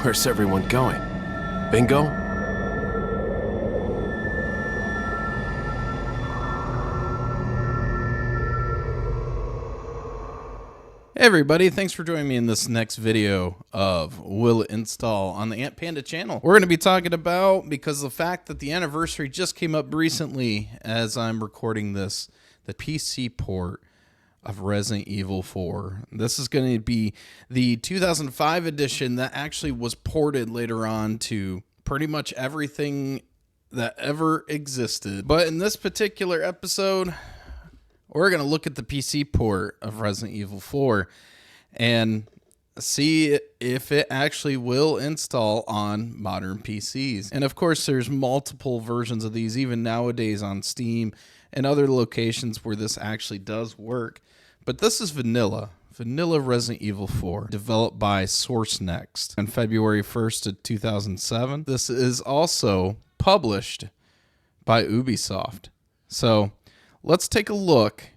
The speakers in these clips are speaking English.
Where's everyone going? Bingo? Hey everybody, thanks for joining me in this next video of Will It Install on the Ant Panda channel. We're going to be talking about, because of the fact that the anniversary just came up recently as I'm recording this, the PC port of Resident Evil 4. This is going to be the 2005 edition that actually was ported later on to pretty much everything that ever existed. But in this particular episode, we're going to look at the PC port of Resident Evil 4 and see if it actually will install on modern PCs. And of course, there's multiple versions of these, even nowadays on Steam and other locations where this actually does work. But this is vanilla Resident Evil 4, developed by SourceNext on February 1st of 2007. This is also published by Ubisoft. So let's take a look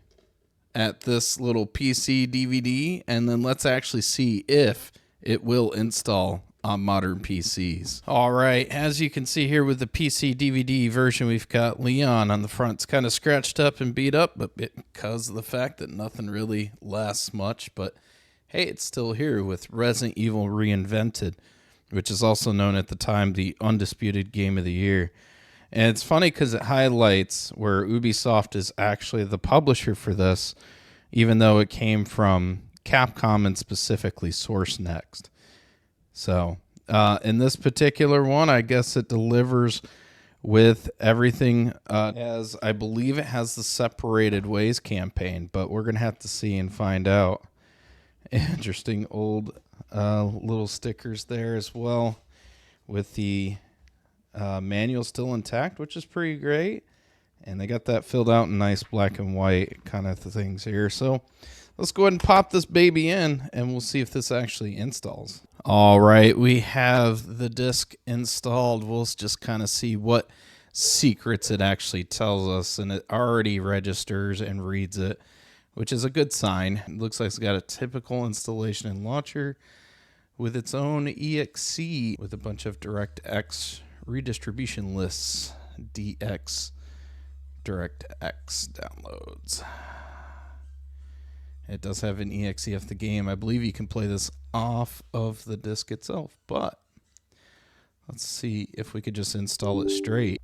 at this little PC DVD, and then let's actually see if it will install on modern PCs. All right, as you can see here with the PC DVD version, we've got Leon on the front. It's kind of scratched up and beat up, but because of the fact that nothing really lasts much. But hey, it's still here with Resident Evil Reinvented, which is also known at the time the Undisputed Game of the Year. And it's funny because it highlights where Ubisoft is actually the publisher for this, even though it came from Capcom and specifically SourceNext. So in this particular one, I guess it delivers with everything, as I believe it has the Separated Ways campaign, but we're going to have to see and find out. Interesting old little stickers there as well, with the manual still intact, which is pretty great, and they got that filled out in nice black and white kind of things here. So let's go ahead and pop this baby in, and we'll see if this actually installs. All right, we have the disc installed. We'll just kind of see what secrets it actually tells us, and it already registers and reads it, which is a good sign. It looks like it's got a typical installation and launcher with its own EXE with a bunch of DirectX redistribution lists, DX DirectX downloads. It does have an EXE of the game. I believe you can play this off of the disc itself, but let's see if we could just install it straight.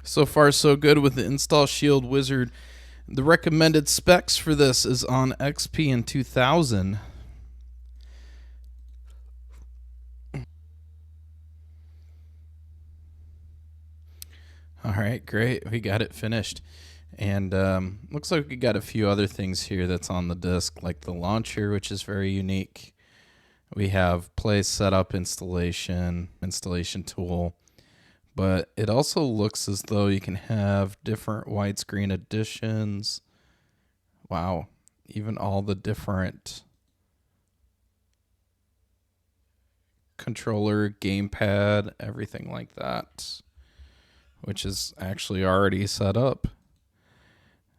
So far, so good with the Install Shield Wizard. The recommended specs for this is on XP in 2000. All right, great. We got it finished. And looks like we got a few other things here that's on the disk, like the launcher, which is very unique. We have play setup, installation tool. But it also looks as though you can have different widescreen editions. Wow. Even all the different controller, gamepad, everything like that, which is actually already set up.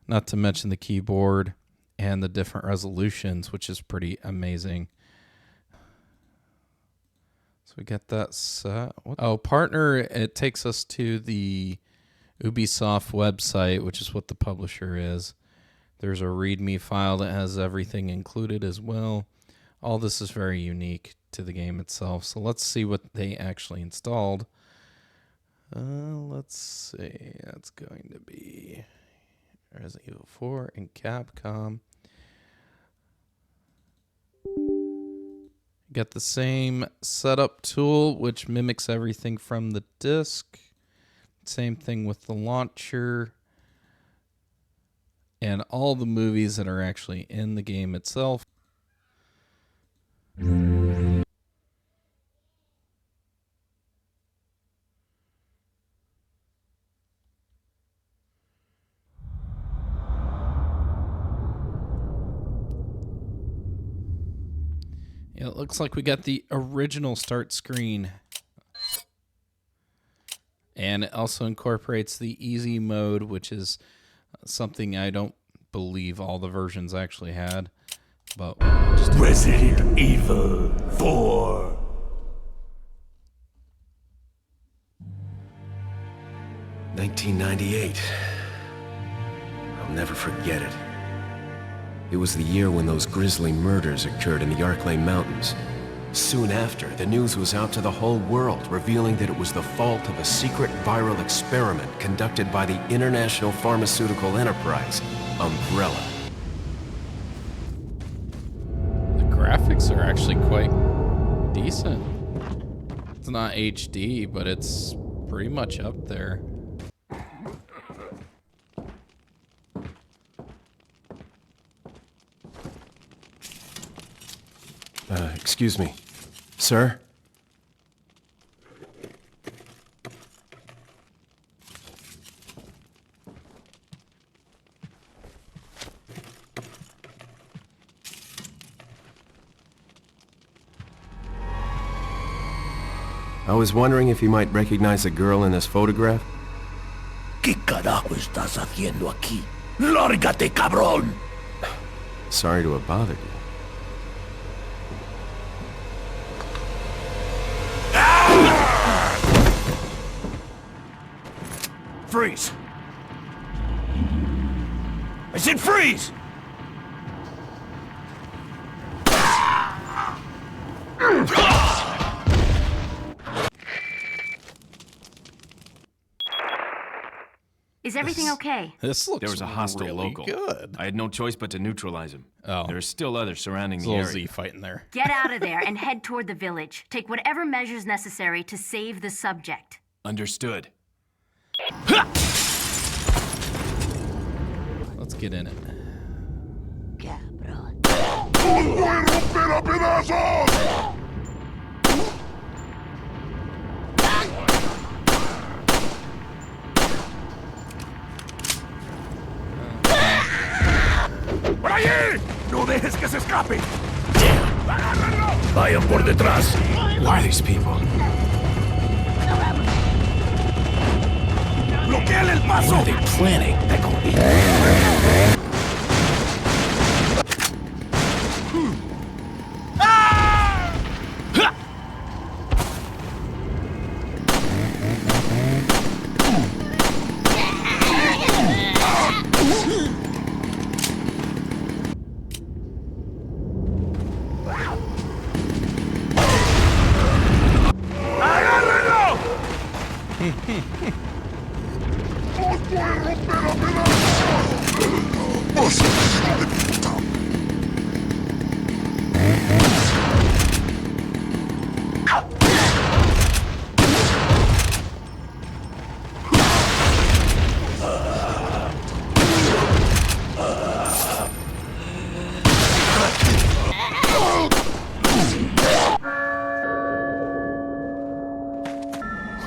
Not to mention the keyboard and the different resolutions, which is pretty amazing. We got that set. Oh, partner, it takes us to the Ubisoft website, which is what the publisher is. There's a README file that has everything included as well. All this is very unique to the game itself. So let's see what they actually installed. Let's see. That's going to be Resident Evil 4 and Capcom. Got the same setup tool, which mimics everything from the disc. Same thing with the launcher. And all the movies that are actually in the game itself. Yeah, it looks like we got the original start screen. And it also incorporates the easy mode, which is something I don't believe all the versions actually had. But Resident Evil 4. "1998. I'll never forget it. It was the year when those grisly murders occurred in the Ark Lane Mountains. Soon after, the news was out to the whole world, revealing that it was the fault of a secret viral experiment conducted by the international pharmaceutical enterprise, Umbrella. the graphics are actually quite decent. It's not HD, but it's pretty much up there. Excuse me. Sir? I was wondering if you might recognize the girl in this photograph? ¿Qué carajo estás haciendo aquí? ¡Lárgate, cabrón! Sorry to have bothered you. Freeze! I said freeze! Is everything okay? This looks There was a hostile really local. good. I had no choice but to neutralize him. Oh. There are still others surrounding There's the a little area. Z fighting there. Get out of there and head toward the village. Take whatever measures necessary to save the subject. Understood. Let's get in it. ¡Por allí! ¡No dejes que se escape! ¡Agárrenlo! Vayan por detrás. Who are these people? ¡Bloqueale el paso! What are they planning? ¡Agárrenlo!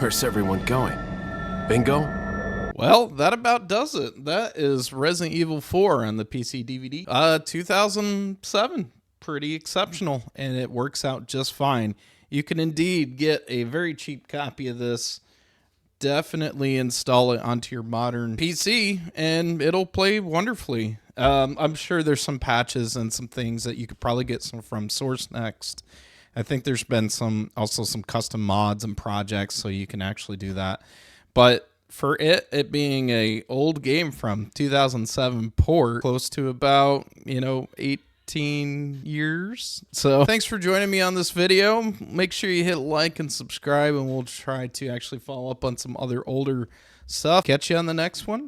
Where's everyone going? Bingo? Well, that about does it. That is Resident Evil 4 on the PC DVD. 2007. Pretty exceptional, and it works out just fine. You can indeed get a very cheap copy of this. Definitely install it onto your modern PC, and it'll play wonderfully. I'm sure there's some patches and some things that you could probably get some from SourceNext. I think there's been also some custom mods and projects, so you can actually do that. But for it being a old game from 2007 port, close to about 18 years. So thanks for joining me on this video. Make sure you hit like and subscribe, and we'll try to actually follow up on some other older stuff. Catch you on the next one.